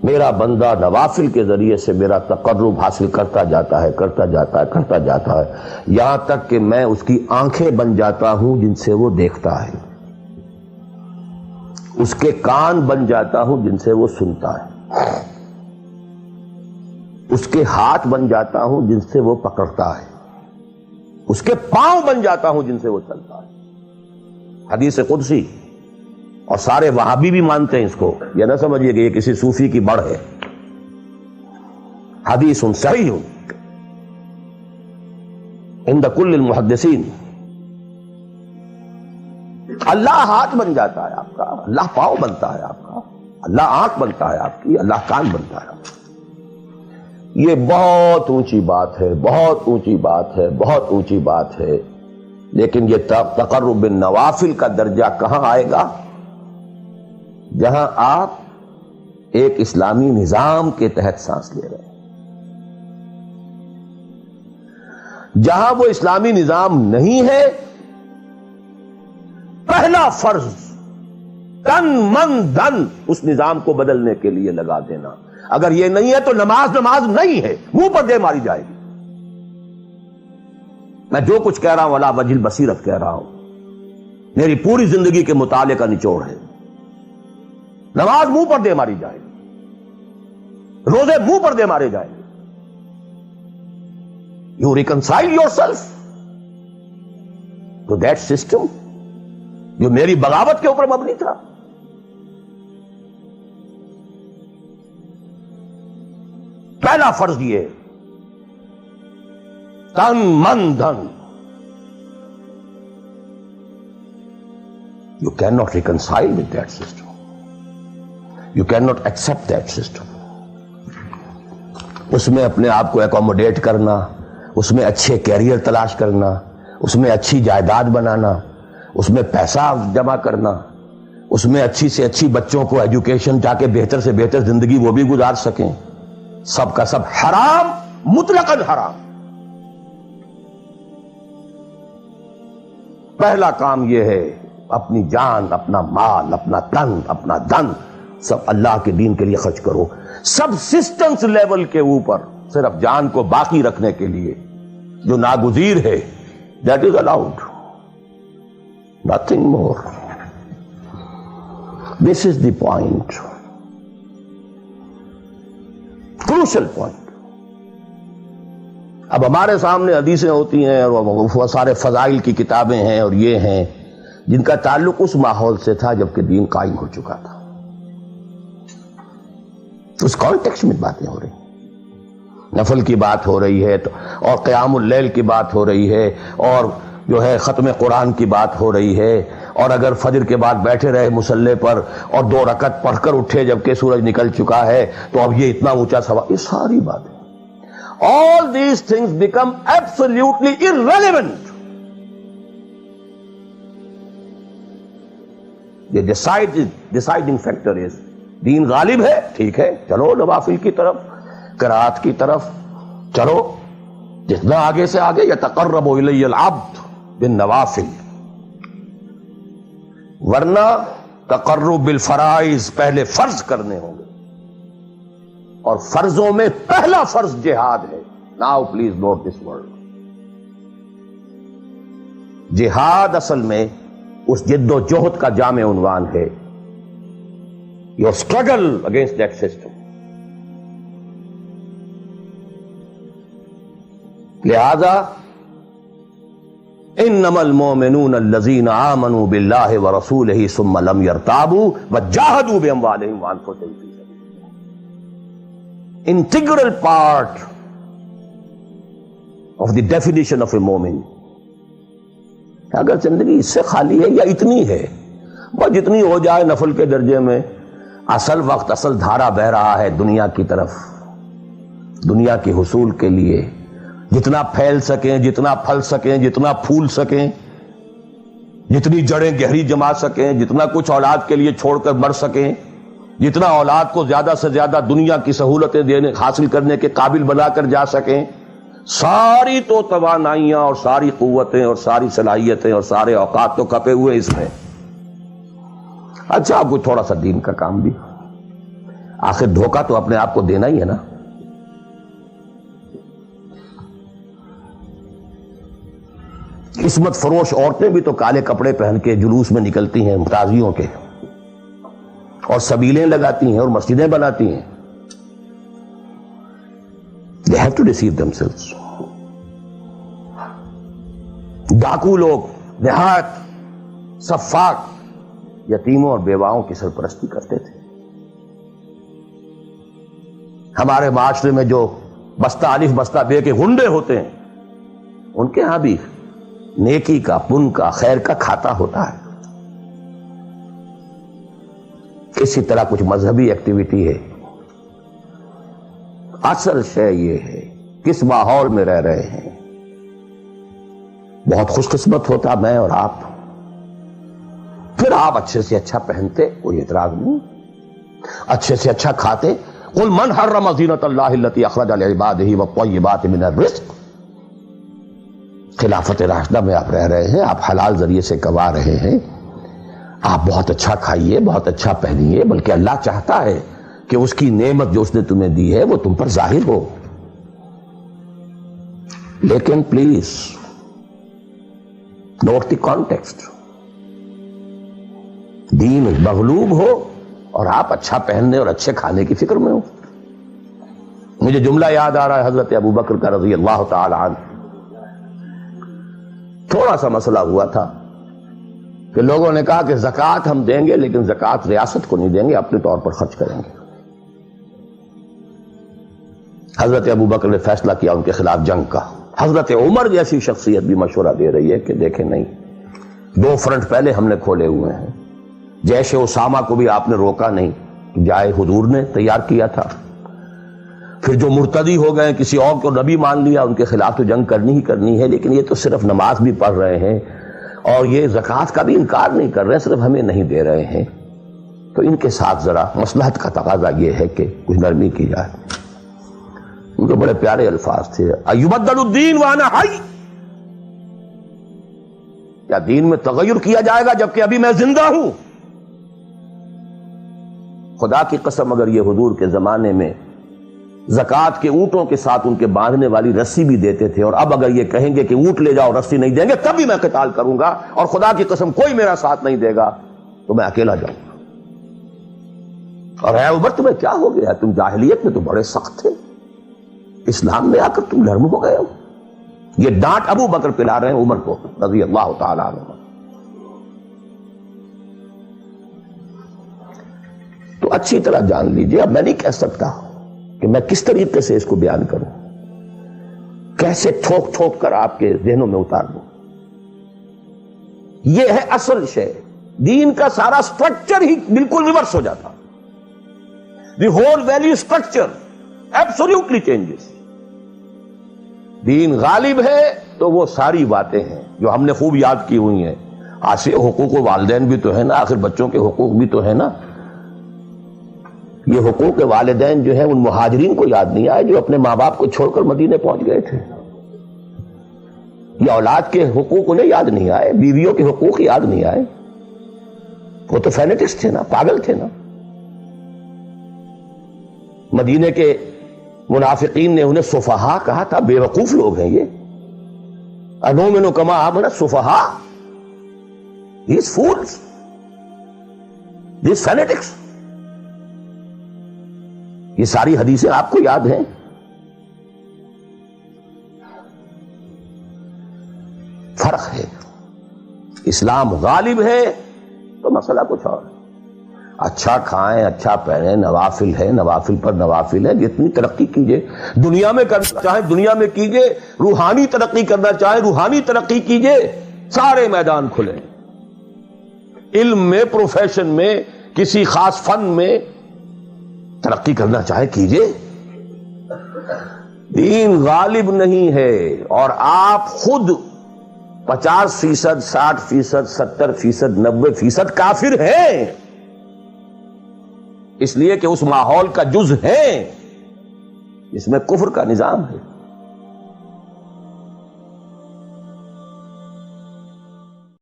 میرا بندہ نوافل کے ذریعے سے میرا تقرب حاصل کرتا جاتا ہے، یہاں تک کہ میں اس کی آنکھیں بن جاتا ہوں جن سے وہ دیکھتا ہے، اس کے کان بن جاتا ہوں جن سے وہ سنتا ہے، اس کے ہاتھ بن جاتا ہوں جن سے وہ پکڑتا ہے، اس کے پاؤں بن جاتا ہوں جن سے وہ چلتا ہے۔ حدیث قدسی، اور سارے وہابی بھی مانتے ہیں اس کو، یہ نہ سمجھیے کہ یہ کسی صوفی کی بڑھ ہے، حدیث صحیح عند کل المحدثین۔ اللہ ہاتھ بن جاتا ہے آپ کا، اللہ پاؤں بنتا ہے آپ کا، اللہ آنکھ بنتا ہے آپ کی، اللہ کان بنتا ہے آپ کا۔ یہ بہت اونچی بات ہے، بہت اونچی بات ہے، بہت اونچی بات ہے، لیکن یہ تقرب بالنوافل کا درجہ کہاں آئے گا؟ جہاں آپ ایک اسلامی نظام کے تحت سانس لے رہے ہیں، جہاں وہ اسلامی نظام نہیں ہے، پہلا فرض تن من دھن اس نظام کو بدلنے کے لیے لگا دینا۔ اگر یہ نہیں ہے تو نماز نہیں ہے، منہ پر دے ماری جائے گی۔ میں جو کچھ کہہ رہا ہوں علی وجہ البصیرت کہہ رہا ہوں، میری پوری زندگی کے مطالعے کا نچوڑ ہے۔ نماز منہ پر دے ماری جائے گی، روزے منہ پر دے مارے جائیں گے۔ You reconcile yourself to that system جو میری بغاوت کے اوپر مبنی تھا۔ پہلا فرض یہ تن من دھن، you can not reconcile with that system, you can not accept that system. اس میں اپنے آپ کو اکوموڈیٹ کرنا، اس میں اچھے کیریئر تلاش کرنا، اس میں اچھی جائیداد بنانا، اس میں پیسہ جمع کرنا، اس میں اچھی سے اچھی بچوں کو ایجوکیشن تاکہ بہتر سے بہتر زندگی وہ بھی گزار سکیں، سب کا سب حرام، مطلقاً حرام۔ پہلا کام یہ ہے اپنی جان، اپنا مال، اپنا تن، اپنا دھن سب اللہ کے دین کے لیے خرچ کرو۔ سبسسٹنس لیول کے اوپر صرف جان کو باقی رکھنے کے لیے جو ناگزیر ہے، that is allowed, nothing more. This is the point, crucial point. اب ہمارے سامنے حدیثیں ہوتی ہیں اور وہ سارے فضائل کی کتابیں ہیں اور یہ ہیں جن کا تعلق اس ماحول سے تھا جبکہ دین قائم ہو چکا تھا، اس کانٹیکسٹ میں باتیں ہو رہی ہیں، نفل کی بات ہو رہی ہے اور قیام اللیل کی بات ہو رہی ہے، اور جو ہے ختم قرآن کی بات ہو رہی ہے، اور اگر فجر کے بعد بیٹھے رہے مصلی پر اور 2 رکعت پڑھ کر اٹھے جبکہ سورج نکل چکا ہے تو اب یہ اتنا اونچا ثواب، یہ ساری باتیں، all these things become absolutely irrelevant. The deciding factor is دین غالب ہے، ٹھیک ہے، چلو نوافل کی طرف، قرات کی طرف چلو، جتنا آگے سے آگے یتقرب الی العبد بالنوافل، ورنہ تقرب بالفرائض پہلے فرض کرنے ہوں گے، اور فرضوں میں پہلا فرض جہاد ہے۔ Now please note this word, جہاد اصل میں اس جد و جہد کا جامع عنوان ہے، your struggle against that system۔ لہذا انما المؤمنون الذين آمنوا بالله ورسوله ثم لم يرتابوا وجاهدوا باموالهم وانفسهم في سبيل الله۔ Integral part of the definition of a مومن۔ اگر زندگی اس سے خالی ہے یا اتنی ہے، بس جتنی ہو جائے نفل کے درجے میں، اصل وقت، اصل دھارا بہ رہا ہے دنیا کی طرف، دنیا کے حصول کے لیے، جتنا پھیل سکیں، جتنا پھل سکیں، جتنا پھول سکیں، جتنی جڑیں گہری جما سکیں، جتنا کچھ اولاد کے لیے چھوڑ کر مر سکیں، جتنا اولاد کو زیادہ سے زیادہ دنیا کی سہولتیں دینے حاصل کرنے کے قابل بنا کر جا سکیں، ساری تو توانائیاں اور ساری قوتیں اور ساری صلاحیتیں اور سارے اوقات تو کپے ہوئے اس میں۔ اچھا آپ کو تھوڑا سا دین کا کام بھی، آخر دھوکہ تو اپنے آپ کو دینا ہی ہے نا. قسمت فروش عورتیں بھی تو کالے کپڑے پہن کے جلوس میں نکلتی ہیں تازیوں کے، اور سبیلیں لگاتی ہیں اور مسجدیں بناتی ہیں. They have to deceive themselves. ڈاکو لوگ نہایت سفاک یتیموں اور بیواؤں کی سرپرستی کرتے تھے. ہمارے معاشرے میں جو بستہ الف بستہ بے کے غنڈے ہوتے ہیں، ان کے ہاں بھی نیکی کا، پن کا، خیر کا کھاتا ہوتا ہے. اسی طرح کچھ مذہبی ایکٹیویٹی ہے. اصل شے یہ ہے کس ماحول میں رہ رہے ہیں. بہت خوش قسمت ہوتا میں اور آپ، پھر آپ اچھے سے اچھا پہنتے، کوئی اعتراض نہیں، اچھے سے اچھا کھاتے. قل من حرم زینۃ اللہ التی اخرج لعبادہ والطیبات من الرزق. خلافت راشدہ میں آپ رہ رہے ہیں، آپ حلال ذریعے سے کما رہے ہیں، آپ بہت اچھا کھائیے، بہت اچھا پہنیے، بلکہ اللہ چاہتا ہے کہ اس کی نعمت جو اس نے تمہیں دی ہے وہ تم پر ظاہر ہو. لیکن پلیز نوٹ دی کانٹیکسٹ. دین مغلوب ہو اور آپ اچھا پہننے اور اچھے کھانے کی فکر میں ہو. مجھے جملہ یاد آ رہا ہے حضرت ابو بکر کا رضی اللہ تعالی عنہ. تھوڑا سا مسئلہ ہوا تھا کہ لوگوں نے کہا کہ زکوٰۃ ہم دیں گے لیکن زکوٰۃ ریاست کو نہیں دیں گے، اپنے طور پر خرچ کریں گے. حضرت ابو بکر نے فیصلہ کیا ان کے خلاف جنگ کا. حضرت عمر جیسی شخصیت بھی مشورہ دے رہی ہے کہ دیکھیں نہیں، 2 فرنٹ پہلے ہم نے کھولے ہوئے ہیں. جیش اسامہ کو بھی آپ نے روکا نہیں، جائے حضور نے تیار کیا تھا. پھر جو مرتدی ہو گئے، کسی اور کو نبی مان لیا، ان کے خلاف تو جنگ کرنی ہی کرنی ہے. لیکن یہ تو صرف نماز بھی پڑھ رہے ہیں اور یہ زکوٰۃ کا بھی انکار نہیں کر رہے، صرف ہمیں نہیں دے رہے ہیں. تو ان کے ساتھ ذرا مصلحت کا تقاضا یہ ہے کہ کچھ نرمی کی جائے. ان کے بڑے پیارے الفاظ تھے، ایبدل الدین وانا حی. کیا دین میں تغیر کیا جائے گا جبکہ ابھی میں زندہ ہوں؟ خدا کی قسم اگر یہ حضور کے زمانے میں زکوٰۃ کے اونٹوں کے ساتھ ان کے باندھنے والی رسی بھی دیتے تھے، اور اب اگر یہ کہیں گے کہ اونٹ لے جاؤ رسی نہیں دیں گے، تب بھی میں قتال کروں گا، اور خدا کی قسم کوئی میرا ساتھ نہیں دے گا تو میں اکیلا جاؤں گا. اور اے عمر تمہیں کیا ہو گیا؟ تم جاہلیت میں تو بڑے سخت تھے، اسلام میں آ کر تم نرم ہو گئے ہو. یہ ڈانٹ ابو بکر پلا رہے ہیں عمر کو رضی اللہ تعالی عنہ. تو اچھی طرح جان لیجئے، اب میں نہیں کہہ سکتا کہ میں کس طریقے سے اس کو بیان کروں، کیسے ٹھوک ٹھوک کر آپ کے ذہنوں میں اتار دوں. یہ ہے اصل شے. دین کا سارا سٹرکچر ہی بالکل ریورس ہو جاتا. The whole value structure absolutely changes. دین غالب ہے تو وہ ساری باتیں ہیں جو ہم نے خوب یاد کی ہوئی ہیں. آج حقوق والدین بھی تو ہے نا، آخر بچوں کے حقوق بھی تو ہے نا. یہ حقوق والدین جو ہے ان مہاجرین کو یاد نہیں آئے جو اپنے ماں باپ کو چھوڑ کر مدینے پہنچ گئے تھے. یہ اولاد کے حقوق انہیں یاد نہیں آئے، بیویوں کے حقوق یاد نہیں آئے. وہ تو فینیٹکس تھے نا، پاگل تھے نا. مدینے کے منافقین نے انہیں سفہا کہا تھا، بے وقوف لوگ ہیں یہ. انؤمن کما آمن السفہا. These fools, these fanatics. یہ ساری حدیثیں آپ کو یاد ہیں. فرق ہے. اسلام غالب ہے تو مسئلہ کچھ اور ہے. اچھا کھائیں، اچھا پہنیں، نوافل ہے، نوافل پر نوافل ہے. جتنی ترقی کیجئے دنیا میں کرنا چاہیں دنیا میں کیجئے، روحانی ترقی کرنا چاہیں روحانی ترقی کیجئے. سارے میدان کھلے. علم میں، پروفیشن میں، کسی خاص فن میں ترقی کرنا چاہے کیجئے. دین غالب نہیں ہے اور آپ خود 50%، 60%، 70%، 90% کافر ہیں، اس لیے کہ اس ماحول کا جز ہیں جس میں کفر کا نظام ہے.